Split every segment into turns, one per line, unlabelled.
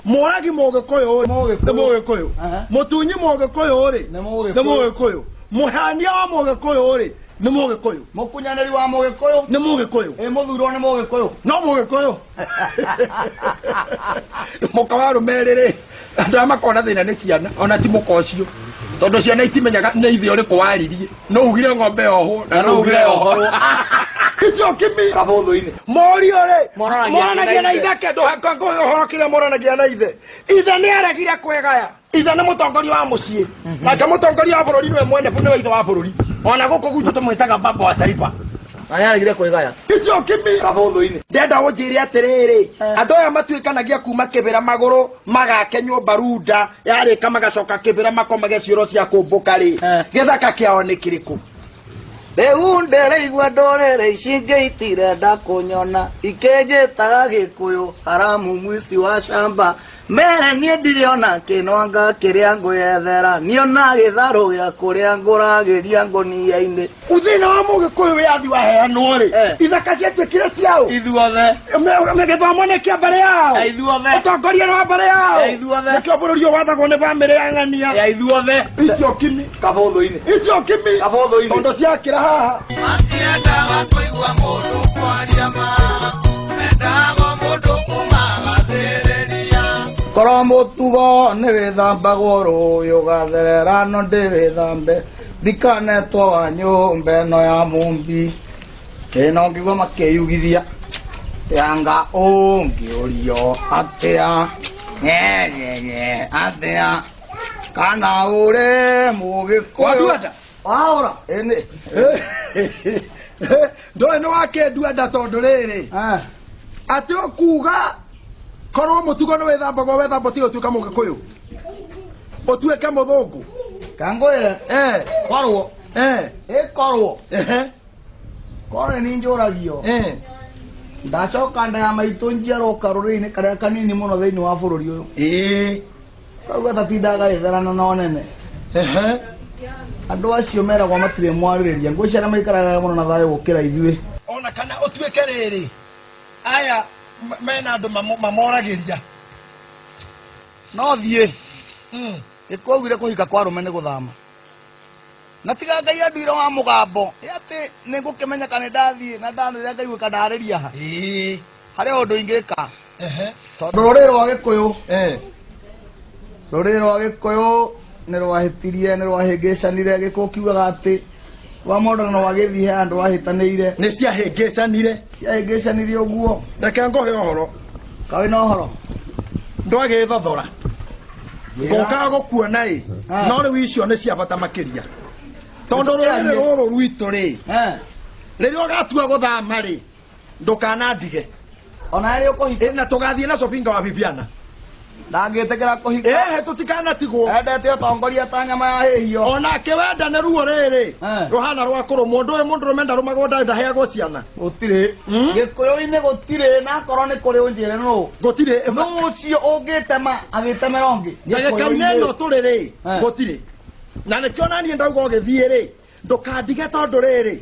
Moragi Mogakoyo, the Mogakoyo. Motunyi Mogakoyo, the Mogakoyo. Mohania Mogakoyo, the Mogakoyo.
Mokunyanari wa Mogakoyo,
the Mogakoyo.
Emodurone Mogakoyo.
No Mogakoyo. Mokawaro Mere, Dama Kona de Nesiana, on a Timokosio. Todo cia na itimenyaga nä ithe å rä kå waririe no ugire ng'ombe oho na no ugire ohoro icio kimi kabuthu-inĩ morio rĩ moranagia na ithe kĩndũ ũhoro kĩrĩa moranagia na ithe nĩ aregire kwĩgaya ithe nĩ mũtongoria wa mũciĩ nake mũtongoria wa bũrũri nĩwe mwene nĩwe ithe wa bũrũri ona gũkũ gwitũ tũmwĩtaga baba wa taifa
ayaregire kwĩgaya
icio kimi kabuthu-inĩ ndenda gũnjĩre atĩrĩrĩ andũ aya matuĩkanagia kuma kĩbĩra magũrũ magake nyũmba runda yarĩka magacoka kĩbĩra makomage cioro cia kũmbũka rĩ gĩthaka kĩao nĩ kĩrĩkũ
rĩu ndĩraigua ndũrĩrĩ ici ngĩitire ndakũnyona ikĩnjĩtaga gĩkũyũ haramu mwici wa shamba mere niĩ ndiriona kĩnwanga kĩrĩa ngwĩethera niona gĩtharũ gĩa kũrĩa ngũragĩria ngũnia-inĩ
ũthĩna wa mũgĩkũyũ wĩyathi waheanwo rĩ ithaka ciatuĩkire ciao
ithuothe
gĩthomo nĩ kĩa mbarĩ yao
ithuothe
ũtongoria nĩ wa mbarĩ yao
ithuothe
nĩkĩo bũrũri ũyũ wathagwo nĩ bamĩrĩ ya ng'ania
ithuothe
icio kimi
kabuthu-inĩ
icio kimi
kabuthu-inĩ
tondũ ciakĩra haha
matiendaga kũigua mũndũ kwaria ma mendaga mũndũ kumagathĩrĩria
korwo mũtugo nĩ wĩthambagwo rũĩ ũgatherera no ndĩwĩthambe ndikanetwo wa nyũmba ĩno ya mũmbi ĩno ngĩgua makĩyugithia yanga ũngĩũrio atĩa nyenyenye atĩa kana ũrĩ mũgĩkũyũ wahora ĩnĩ
ndũĩ nĩ wakĩndua nda tondũ rĩrĩ atĩ ũkuga korwo mũtugo nĩ wĩthambagwo wethamba tiga ũtuĩka mũgĩkũyũ ũtuĩke mũthũngũ
kangwĩre korwo ĩkorwo korwo nĩ njũragio ndacoka nda ya maitũ njiarwo karũrĩrĩ-inĩ karĩa kanini mũno thĩinĩ wa bũrũri ũyũ kauga tatindaga gĩtherana na ũnene andũ acio meragwo matirĩ mwarĩrĩria ngwĩciria maikaraga mũno na thayũ gũkĩra ithuĩ
ona kana ũtuĩke rĩrĩ aya mena andũ mamoragĩria
no thiĩ ĩkwaugire kũhika kwa rũme nĩ gũthama na tiga Ngai anduire wa mũgambo atĩ nĩ ngũkĩmenyeka nĩ ndathiĩ na ndanĩrĩa ngaiguĩka ndarĩria ha harĩ ũndũ ingĩka tondũ rũrĩrĩ rwa gĩkũyũ rũrĩrĩ rwa gĩkũyũ nĩ rwahĩtirie nĩ rwahĩngĩcanire gĩkũyũ kiugaga atĩ wa mũndũ no wagĩthiĩ he andũ wahĩtanĩire
nĩ ciahĩngĩcanire
ũguo
reke ngũhe ũhoro
kawĩ na ũhoro
ndwagĩthothora ngũkaga gũkuona ĩ no rĩu icio nĩ cia bata makĩria tondũ rũrĩrĩ rũrũ rwitũ rĩ rĩrĩa ũgatua gũthama rĩ ndũkanandige
ona rĩrĩa ũkũhika
na tũgathiĩ na Sopinga wa Bibiana
ndangĩtĩkĩra kũhika
tũtikanatigwo
endete ũtongoria ta nyama ya hĩhio
onake wendane ruo rĩrĩ rũhana rwa kũrũmwo ndũĩ mũndũrũme ndarũmagwo ndaheagwo ciana
gũtirĩ gĩkũyũ-inĩ gũtirĩ na korwo nĩ kũrĩ ũnjĩre nũ
gũtirĩ
nũ ũcio ũngĩtema agĩtemera ũngĩ
gĩkainĩ ĩno tũrĩ rĩ gũtirĩ na nĩkĩo naniĩ ndauga ũgĩthiĩ rĩ ndũkandige tondũ rĩrĩ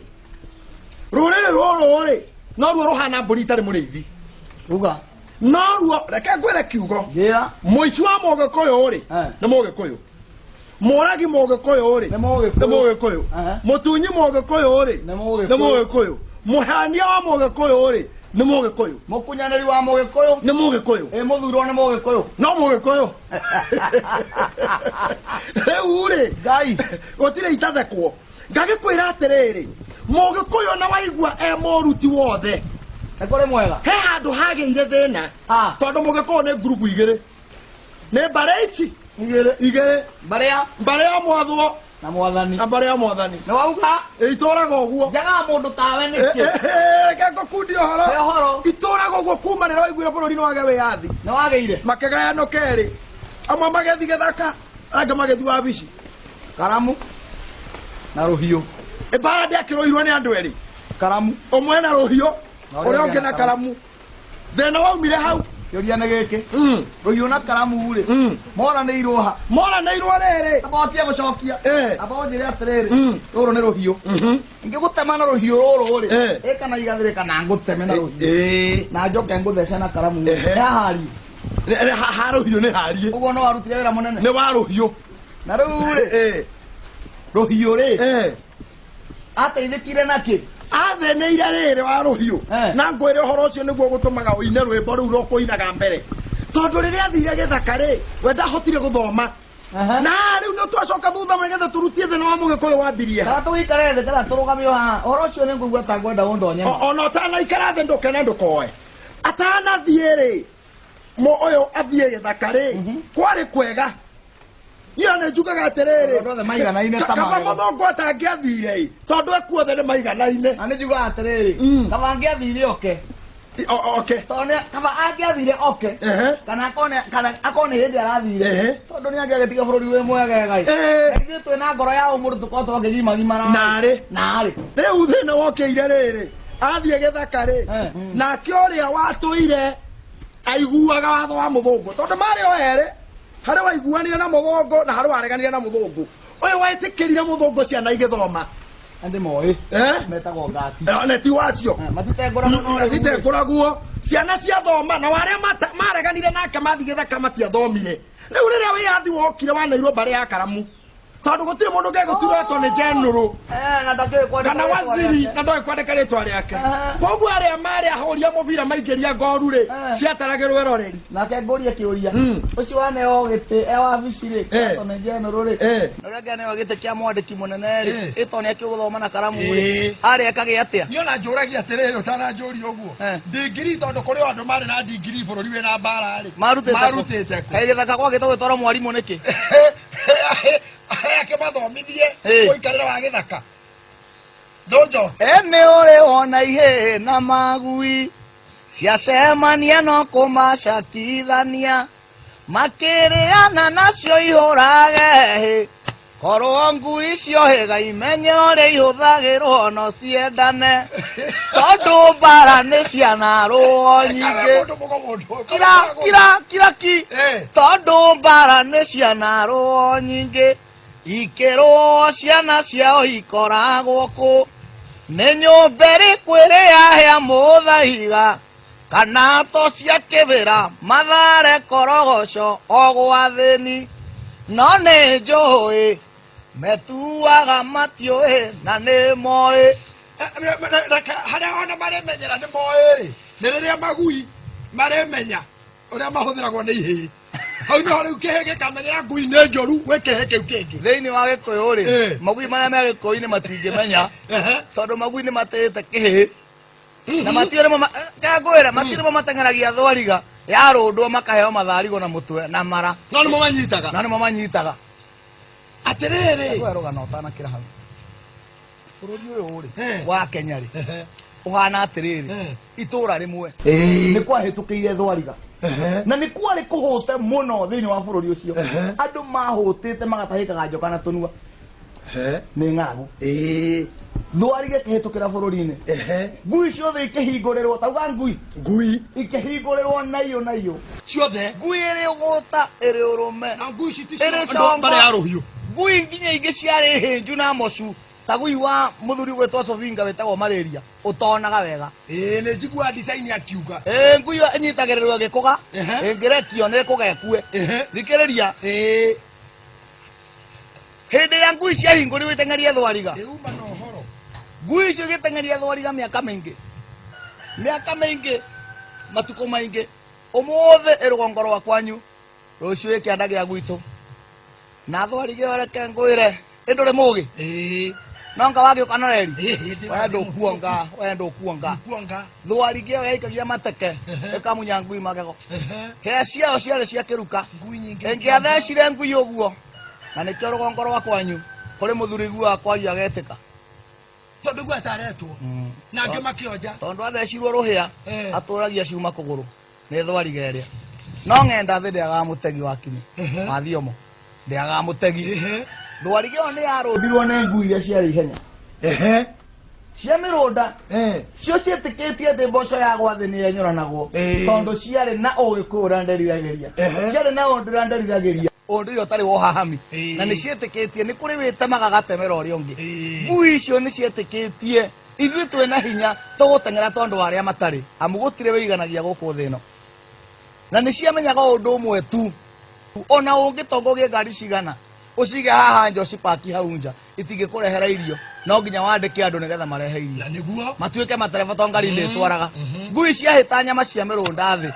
rũrĩrĩ rũrũ rĩ no ruo rũhana mbũri itarĩ mũrĩithi
uga
no ruo reke ngwĩre kiugo mũici wa mũgĩkũyũ rĩ nĩ mũgĩkũyũ mũragi mũgĩkũyũ rĩ nĩ mũgĩkũyũ mũtunyi mũgĩkũyũ rĩ nĩ mũgĩkũyũ mũhania wa mũgĩkũyũ rĩ nĩ mũgĩkũyũ
mũkunyanĩri wa mũgĩkũyũ
nĩ mũgĩkũyũ
mũthurwo nĩ mũgĩkũyũ
no mũgĩkũyũ rĩu rĩ
Ngai
gũtirĩ itathekwo ngagĩkwĩra atĩrĩrĩ mũgĩkũyũ na waigua mũruti wothe
nĩ kũrĩ mwega
he handũ hagĩire thĩna tondũ mũgĩkũyũ nĩ ngurubu igĩrĩ nĩ mbarĩ ici igĩrĩ mbarĩ ya mwathwo
na mwathani
na mbarĩ ya mwathani
nĩ wauga
itũraga ũguo
njaga mũndũ tawe nĩkĩ
reke ngũkundi ũhoro itũraga ũguo kuma rĩrĩa waiguire bũrũri nĩ wage wĩyathi
nĩ wagĩire
makĩgayano kerĩ amwe magĩthi gĩthaka angĩ magĩthi wabici
karamu na rũhiũ
mbara ndĩakĩrũirwo nĩ andũ erĩ
karamu
ũmwe na rũhiũ ũrĩa ũngĩ na karamu thĩna waumire hau
kĩũria nĩ gĩkĩ rũhiũ na karamu rĩ moranĩirwo ha
moranĩirwo rĩrĩ
abotie gũcokia aba ũnjĩre atĩrĩrĩ rũrũ nĩ rũhiũ ingĩgũtema na rũhiũ rũrũ rĩ ĩkana igathĩrĩka na ngũteme na rũhiũ na njoke ngũthece na karamu nĩhahario
haruhiu ni harie
uguo no warutire wira munene
ni waruhiu
na riu ri ruhiu ri ateithikire naki
atheneire riri wa ruhiu na ngwire uhoro ucio niguo gutumaga uine rwimbo riu rukuinaga mbere tondu riria athire githaka ri we ndahotire guthoma na riu no twacoka thutha nigetha turutie thina wa mugikuyu wambirie
kana tuikare thĩ kana tũrũgamio haha ũhoro ũcio nĩ ngũigua ta ngwenda ũndonye
ona ũtanaikara thĩ ndũkene ndũkoe atanathiĩ rĩ ũyũ athiĩ gĩthaka rĩ kwarĩ kwega niĩ nĩ njugaga atĩrĩrĩ kaba mũthũngũ atangĩathire tondũ ekuothe nĩ maiganaine
na nĩ njugaga atĩrĩrĩ kaba angĩathire oke kaba angĩathire oke kana akone hĩndĩ arathire tondũ nĩ angĩagĩtiga bũrũri wĩ mwegegai ithuĩ twĩna ngoro ya ũmũndũ tũkorwo twakĩgimagimara narĩ
rĩu thĩna wokĩire rĩrĩ athiĩ gĩthaka rĩ nake ũrĩa watũire aiguaga watho wa mũthũngũ tondũ marĩ o erĩ harĩ waiguanire na mũthũngũ na harĩ wareganire na mũthũngũ ũyũ wetĩkĩrire mũthũngũ ciana igĩthoma
andĩ moĩ metagwo ngati
neti wacio matitengũraguo ciana ciathoma na warĩa mareganire nake mathiĩ gĩthaka matiathomire rĩu rĩrĩa wĩyathi wokire wanairwo mbarĩ ya karamu tondũ gũtirĩ mũndũ ngegũturetwo nĩ general kana waziri na ndoĩ kwandĩka rĩtwa rĩake koguo arĩa marĩ ahũria mũbira maingĩria ngoru rĩ ciataragĩrwo eroreri
nake ngũrie kĩũria ũcio waneo gĩtĩ e wabici rĩ ĩtwo nĩ general rĩ ũrĩa ngĩaneo gĩtĩ kĩa mwandĩki mũnene rĩ ĩtwo nĩ akĩgũthoma na karamu rĩ arĩa akagĩa atĩa
niĩ ona njũragia atĩrĩrĩ ũtananjũria ũguo ndigiri tondũ kũrĩ andũ marĩ na ndigiri bũrũri wĩna mbara rĩ marutĩte kũ
gĩthaka gwagĩtwo gwĩtwarwo mwarimũ nĩkĩ
ake mathomithie gũikarĩra wa gĩthaka ndũnjo
nĩ ũrĩ wona ihĩ na magui ciacemania no kũmacakithania makĩrĩana nacio ihũrage korwo ngui ciohĩga imenye ũrĩa ihũthagĩrwo no ciendane tondũ mbara nĩ cianarũo nyingĩ kiraki tondũ mbara nĩ cianarũo nyingĩ ikĩrwo ciana ciao ikoragwo kũ nĩ nyũmba ĩrĩkũ ĩrĩ yahĩa mũthaiga kana to cia kĩbĩra mathare korogoco o gwathĩni no nĩ njũĩ metuaga matiũĩ na nĩ moĩ
harĩa ona marĩmenyera nĩ moĩ rĩ nĩ rĩrĩa magui marĩmenya ũrĩa mahũthĩragwo nĩ ihĩĩ hau nĩho rĩu kĩhĩ gĩkamenyera ngui nĩ njũru gwĩ kĩhĩ kĩu kĩngĩ
thĩinĩ wa gĩkũyũ rĩ magui marĩa me gĩkũyũ-inĩ matingĩmenya tondũ magui nĩ matĩĩte kĩhĩ na matiũ nĩmo ngwĩra matiũ nĩmo mateng'eragia thwariga yarũndwo makaheo matharigo na mũtwe na mara
no nĩmo manyitaga
atĩrĩrĩ rũgano ũtanakĩra hau bũrũri ũyũ rĩ wa Kenya rĩ ũhana atĩrĩrĩ itũũra rĩmwe nĩ kwahĩtũkĩire thwariga na nĩ kwarĩ kũhũte mũno thĩinĩ wa bũrũri ũcio andũ mahũtĩte magatahĩkaga njoka na tũnua nĩ ng'aragu thwariga ĩkĩhĩtũkĩra bũrũri-inĩ ngui ciothe ikĩhingũrĩrwo tauga ngui ikĩhingũrĩrwo naiyũ
ciothe
ngui ĩrĩ ũgũta ĩrĩ ũrũme ĩrĩ congo ngui nginya ingĩ ciarĩ hĩnju na mocu ta ngui wa mũthuri gwĩtwo Sovinga wĩtagwo malaria ũtonaga wega
nĩ njiguaga design akiuga
ngui ĩyo ĩnyitagĩrĩrwo gĩkũga ĩngĩrekio nĩ kũgekue thikĩrĩria hĩndĩ ĩrĩa ngui ciahingũrirwo iteng'erie thwariga ngui icio igĩteng'eria thwariga mĩaka mĩingĩ matukũ maingĩ ũmũthĩ ĩ rũgongo rwa kwanyu rũciũ ĩ kĩanda gĩa gwitũ na thwariga ĩyo reke ngwĩre ndũrĩ mũgĩ nonga wagĩũka na reri wenda ũkuonga thwariga ĩyo yaikagia mateke ĩkamunya ngui magego hĩa ciao ciarĩ cia kĩruka ĩngĩathecire ngui ũguo na nĩkĩo rũgongo rwa kwanyu kũrĩ mũthuri guaga kwanyu agetĩka
tondũ guo ataretwo na angĩ makĩonja
tondũ athecirwo rũhĩa atũragia ciuma kũgũrũ nĩ thwariga ĩrĩa no ng'enda thĩ ndĩagaga mũtegi wakinyi mathiomo ndĩagaga mũtegi thwariga ĩyo nĩ yarũndirwo nĩ ngui iria ciarĩ ihenya cia mĩrũnda cio ciĩtĩkĩtie atĩ mboco ya gwathĩ nĩ yenyũranagwo tondũ ciarĩ na ũgĩkũyũ ũrĩa nderiragĩria ciarĩ na ũndũ ũrĩa nderiragĩria ũndũ ũrĩa ũtarĩ wohahami na nĩ ciĩtĩkĩtie nĩ kũrĩ wĩtemaga gatemera ũrĩa ũngĩ ngui icio nĩ ciĩtĩkĩtie ithuĩ twĩna hinya tũgũteng'era tondũ wa arĩa matarĩ amu gũtirĩ wĩiganagia gũkũ thĩ ĩno na nĩ ciamenyaga ũndũ ũmwe tu, ona ũngĩtongoria ngari cigana ũcige haha nja ũcipaki hau nja itingĩkũrehera irio, no nginya wandĩke andũ nĩgetha marehe irio
Na nĩguo
matuĩke matereba to ngari ndĩtwaraga. Ngui ciahĩta nyama cia mĩrũnda thĩ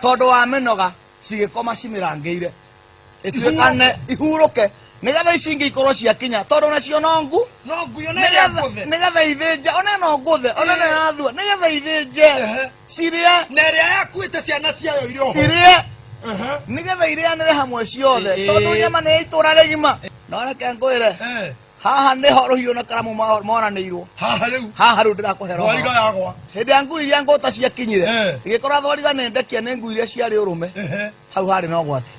tondũ wa mĩnoga cigĩkoma cimĩrangĩire ĩtuĩkane ihurũke nĩgetha ici ingĩ ikorwo ciakinya tondũ nacio no ngu
no nguyo nĩrĩa ngũthe
nĩgetha ithĩnje ona no ngũthe ona nĩ yathua nĩgetha ithĩnje cirĩe
na ĩrĩa yakuĩte ciana ciayo irĩ oho
irĩe nĩgetha irĩanĩre hamwe ciothe tondũ nyama nĩ itũra rĩgima. No reke ngwĩre haha nĩho rũhiũ na karamu moranĩirwo haha rĩu ndĩrakũhe
thwariga yagwa
hĩndĩ ya ngui iria ngũta ciakinyire igĩkora thwariga nĩ ndekia nĩ ngui iria ciarĩ ũrũme hau harĩ na ũgwati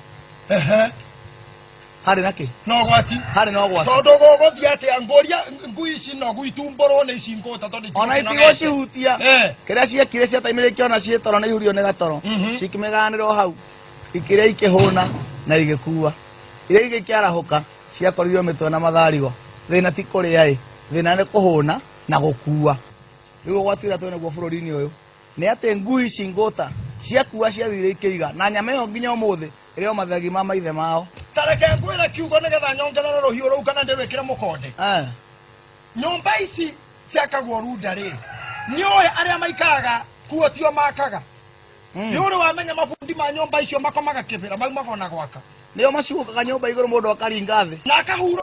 harĩ na kĩ
no gwati
harĩ na ũgwati
tondũ gũgũthiĩ atĩa ngũria ngui ici no gwitumbũrwo nĩ ici ngũta tondũ
ona itigũcihutia kĩrĩa ciekire ciataimĩrĩkie ona ciĩ toro nĩ ihurio nĩ gatoro cikĩmeganĩrwo hau ikĩrĩa ikĩhũna na igĩkua iria ingĩ ikĩarahũka ciakorirwo mĩtwe na matharigo. Thĩna ti kũrĩa thĩna nĩ kũhũna na gũkua. Rĩu ũgwati ũrĩa twĩ naguo bũrũri-inĩ ũyũ nĩ atĩ ngui ici ngũta ciakua ciathire ikĩiga na nyama ĩyo nginya ũmũthĩ ĩrĩ o mathagi ma maithe mao.
Ta reke ngwĩre kiugo nĩgetha nyongerere rũhiũ rũu kana ndĩrwĩkĩre mũkonde. Nyũmba ici ciakagwo runda rĩ nĩũĩ arĩa maikaraga kuo tio makaga. Nĩũrĩ wamenya mabundi ma nyũmba icio makomaga kĩbĩra mau magona gwaka.
Nĩo maciũkaga nyũmba igũrũ mũndũ akaringa thĩ
na akahurwo